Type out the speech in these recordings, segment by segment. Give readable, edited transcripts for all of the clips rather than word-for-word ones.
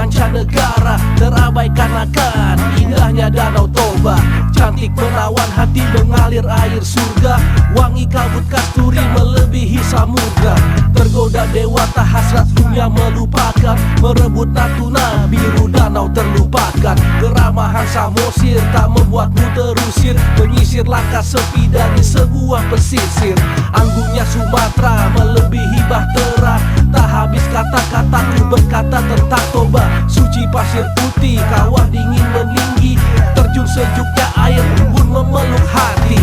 mancanegara, terabaikan akan indahnya Danau Toba. Cantik menawan hati mengalir air surga, wangi kabut kasturi melebihi samudra. Tergoda dewata hasrat dunia melupakan, merebut Natuna biru danau terlupakan. Keramahan Samosir tak membuatmu terusir, menyisir langkah sepi dari sebuah pesisir. Anggungnya Sumatera melebihi bahtera, tak habis kata-kataku berkata tentang Toba. Suci pasir putih, kawah dingin meninggi, terjun sejuknya air embun memeluk hati.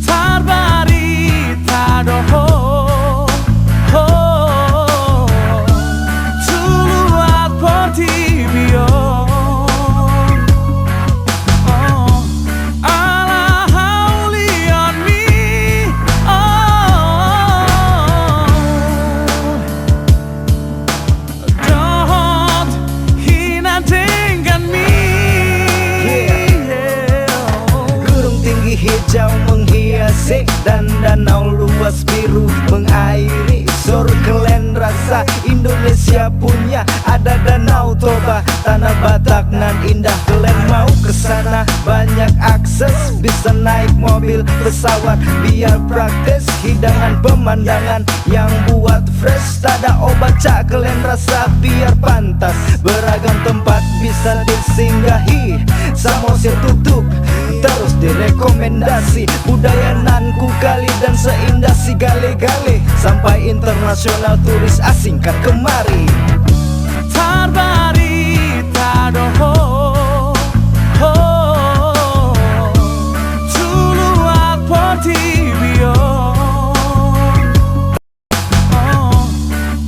Tarbari tadoho tuluat portibio ala hauli on me don't hina dengan me. Gunung tinggi hijau menghiasi dan danau luas biru mengairi Sor kelen rasa Indonesia punya ada Danau Toba, tanah Batak nan indah. Kelen mau kesana banyak akses, bisa naik mobil pesawat biar praktis. Hidangan pemandangan yang buat fresh, tak ada obat cak kelen rasa biar pantas. Beragam tempat bisa disinggahi, Samosir tutup terus direkomendasi. Budaya nan ku kali dan seindah si gale-gale, sampai internasional turis asing kan kemari. Tarbari tadoho tuluat portibio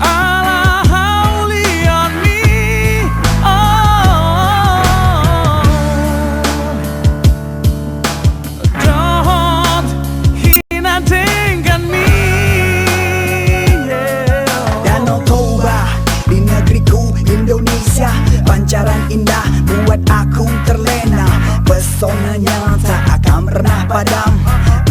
ala hauli on me don't hina dengan me. Danau Toba di negeriku Indonesia, pancaran indah buat aku terlena. Pesonanya tak akan pernah padam,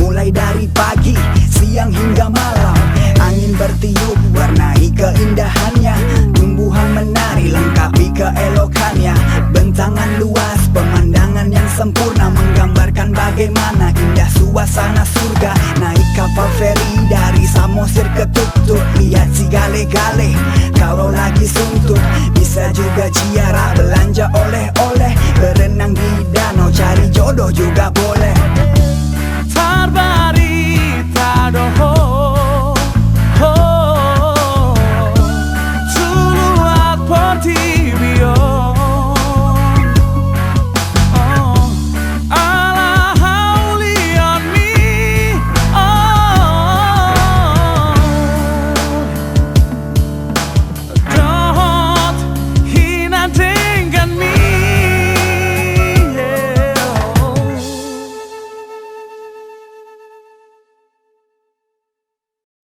mulai dari pagi, siang hingga malam. Angin bertiup warnai keindahannya, tumbuhan menari lengkapi keelokannya. Bentangan luas, pemandangan yang sempurna menggambarkan bagaimana indah suasana surga. Naik kapal feri dari Samosir ke Tuk-Tuk, lihat si gale-gale kalau lagi suntuk. Bisa juga ziarah, belanja oleh-oleh, berenang di danau, cari jodoh juga boleh. Tarbari